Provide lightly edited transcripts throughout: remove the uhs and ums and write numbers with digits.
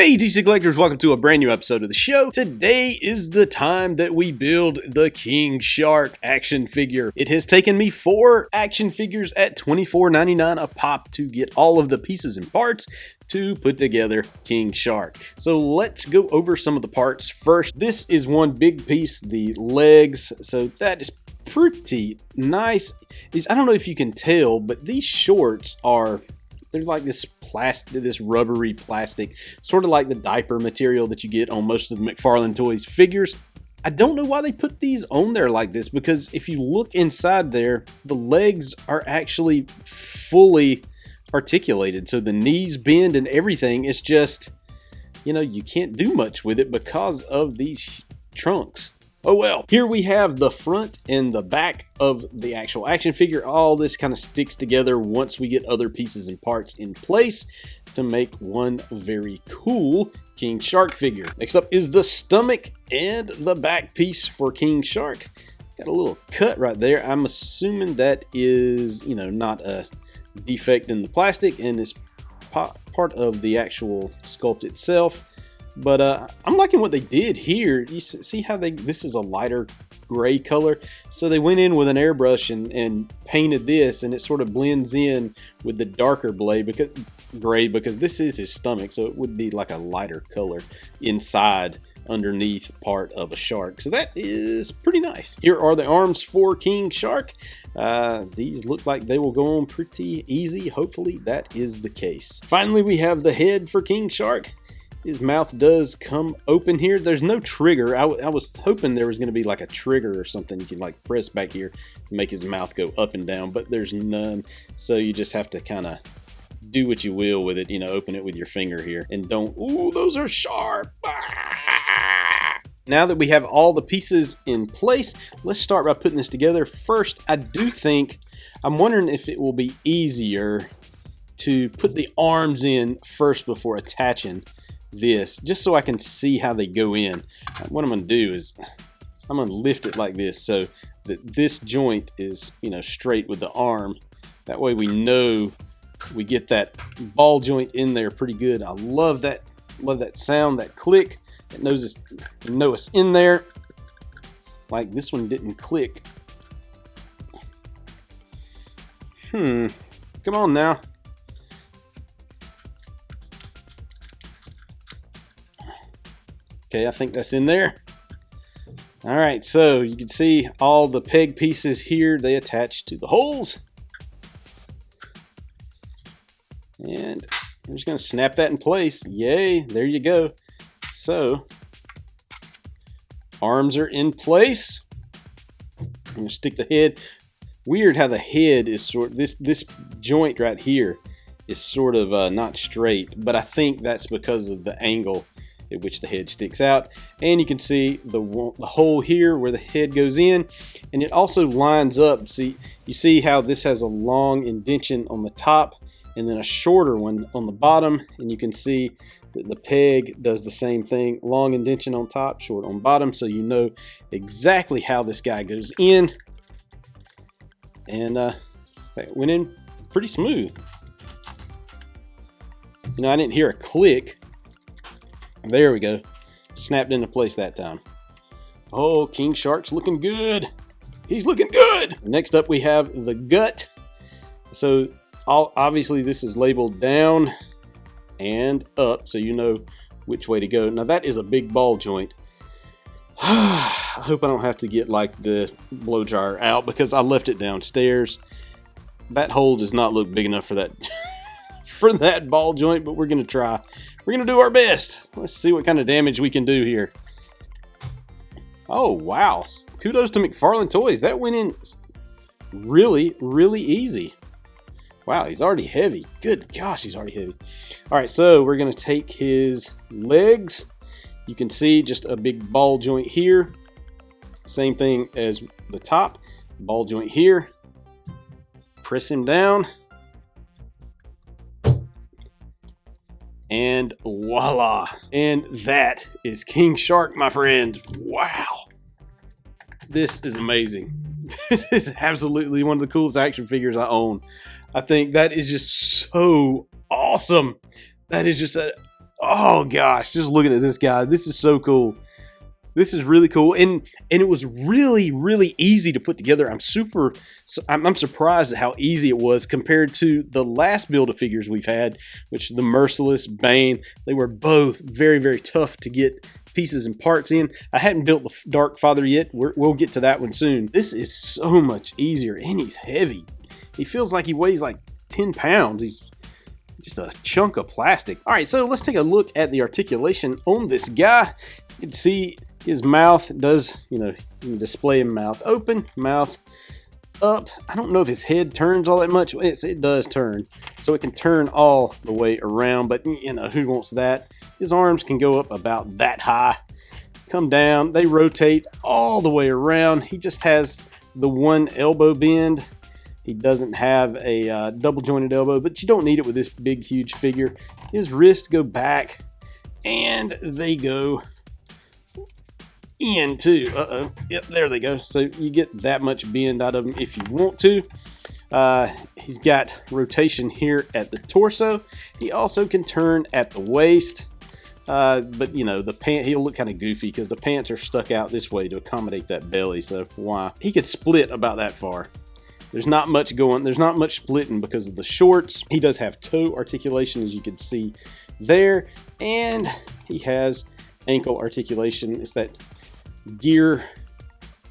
Hey DC Collectors, welcome to a brand new episode of the show. Today is the time that we build the King Shark action figure. It has taken me 4 action figures at $24.99 a pop to get all of the pieces and parts to put together King Shark. So let's go over some of the parts first. This is one big piece, the legs. So that is pretty nice. I don't know if you can tell, but these shorts they're like this plastic, this rubbery plastic, sort of like the diaper material that you get on most of the McFarlane Toys figures. I don't know why they put these on there like this, because if you look inside there, the legs are actually fully articulated. So the knees bend and everything. It's just, you can't do much with it because of these trunks. Oh well. Here we have the front and the back of the actual action figure. All this kind of sticks together once we get other pieces and parts in place to make one very cool King Shark figure. Next up is the stomach and the back piece for King Shark. Got a little cut right there. I'm assuming that is, not a defect in the plastic and is part of the actual sculpt itself. But I'm liking what they did here. You see how this is a lighter gray color. So they went in with an airbrush and painted this, and it sort of blends in with the darker gray because this is his stomach. So it would be like a lighter color inside underneath part of a shark. So that is pretty nice. Here are the arms for King Shark. These look like they will go on pretty easy. Hopefully that is the case. Finally, we have the head for King Shark. His mouth does come open here. There's no trigger. I was hoping there was going to be like a trigger or something you can like press back here to make his mouth go up and down, but there's none. So you just have to kind of do what you will with it. Open it with your finger here and don't. Ooh, those are sharp. Ah! Now that we have all the pieces in place, let's start by putting this together. First, I'm wondering if it will be easier to put the arms in first before attaching this, just so I can see how they go in. What I'm going to do is I'm going to lift it like this so that this joint is straight with the arm. That way we know we get that ball joint in there pretty good. I love that sound, that click. It knows it's in there. Like this one didn't click. Come on now. Okay, I think that's in there. All right, so you can see all the peg pieces here, they attach to the holes. And I'm just gonna snap that in place. Yay, there you go. So, arms are in place. I'm gonna stick the head. Weird how the head is this joint right here is sort of not straight, but I think that's because of the angle at which the head sticks out. And you can see the hole here where the head goes in, and it also lines up. See, you see how this has a long indentation on the top and then a shorter one on the bottom, and you can see that the peg does the same thing, long indentation on top, short on bottom, so you know exactly how this guy goes in. And that went in pretty smooth. I didn't hear a click. There we go. Snapped into place that time. Oh, King Shark's looking good. He's looking good. Next up, we have the gut. So obviously this is labeled down and up, so you know which way to go. Now that is a big ball joint. I hope I don't have to get like the blow dryer out because I left it downstairs. That hole does not look big enough for that for that ball joint, but we're gonna try. We're going to do our best. Let's see what kind of damage we can do here. Oh, wow. Kudos to McFarlane Toys. That went in really, really easy. Wow, he's already heavy. Good gosh, he's already heavy. All right, so we're going to take his legs. You can see just a big ball joint here. Same thing as the top. Ball joint here. Press him down. And voila. And that is King Shark, my friends. Wow. This is amazing. This is absolutely one of the coolest action figures I own. I think that is just so awesome. That is just Oh gosh, just looking at this guy. This is so cool. This is really cool, and it was really easy to put together. I'm surprised at how easy it was compared to the last build of figures we've had, which the Merciless, Bane. They were both very tough to get pieces and parts in. I hadn't built the Dark Father yet. We'll get to that one soon. This is so much easier, and he's heavy. He feels like he weighs like 10 pounds. He's just a chunk of plastic. All right, so let's take a look at the articulation on this guy. You can see his mouth does, you can display him mouth open, mouth up. I don't know if his head turns all that much. It does turn, so it can turn all the way around, but who wants that? His arms can go up about that high, come down, they rotate all the way around. He just has the one elbow bend. He doesn't have a double jointed elbow, but you don't need it with this big, huge figure. His wrists go back, and they go in too. Yep, there they go. So you get that much bend out of him if you want to. He's got rotation here at the torso. He also can turn at the waist. But the pant, he'll look kind of goofy because the pants are stuck out this way to accommodate that belly. So why? He could split about that far. There's not much splitting because of the shorts. He does have toe articulation, as you can see there, and he has ankle articulation. It's that gear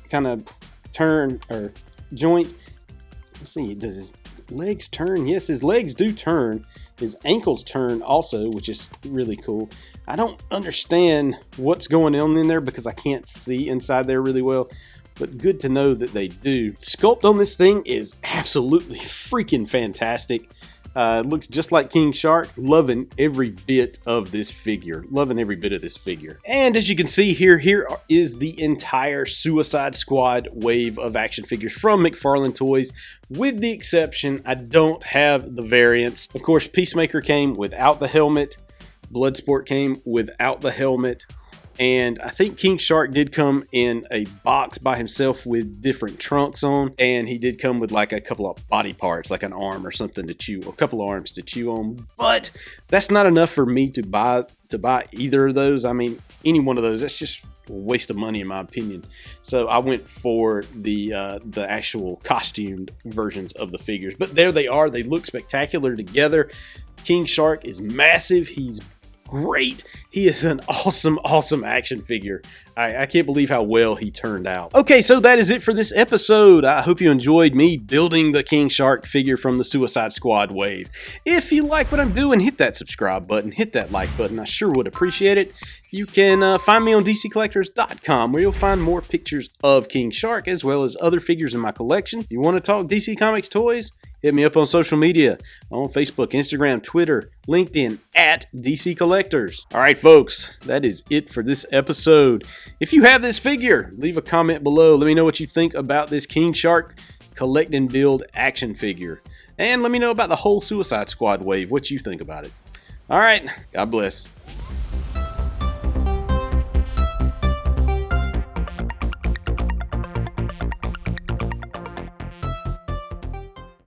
kind of turn or joint. Let's see, does his legs turn? Yes, his legs do turn. His ankles turn also, which is really cool. I don't understand what's going on in there because I can't see inside there really well, but good to know that they do. Sculpt on this thing is absolutely freaking fantastic. It looks just like King Shark. Loving every bit of this figure. And as you can see here is the entire Suicide Squad wave of action figures from McFarlane Toys, with the exception I don't have the variants. Of course, Peacemaker came without the helmet. Bloodsport came without the helmet. And I think King Shark did come in a box by himself with different trunks on. And he did come with like a couple of body parts, like an arm or something to chew, a couple of arms to chew on. But that's not enough for me to buy either of those. I mean, any one of those, that's just a waste of money in my opinion. So I went for the actual costumed versions of the figures. But there they are. They look spectacular together. King Shark is massive. He's great. He is an awesome action figure. I can't believe how well he turned out. Okay, so that is it for this episode. I hope you enjoyed me building the King Shark figure from the Suicide Squad wave. If you like what I'm doing, hit that subscribe button, hit that like button. I sure would appreciate it. You can find me on DCCollectors.com, where you'll find more pictures of King Shark as well as other figures in my collection. If you want to talk DC Comics toys, hit me up on social media, on Facebook, Instagram, Twitter, LinkedIn, at DCCollectors. All right, folks, that is it for this episode. If you have this figure, leave a comment below. Let me know what you think about this King Shark collect and build action figure. And let me know about the whole Suicide Squad wave, what you think about it. All right, God bless.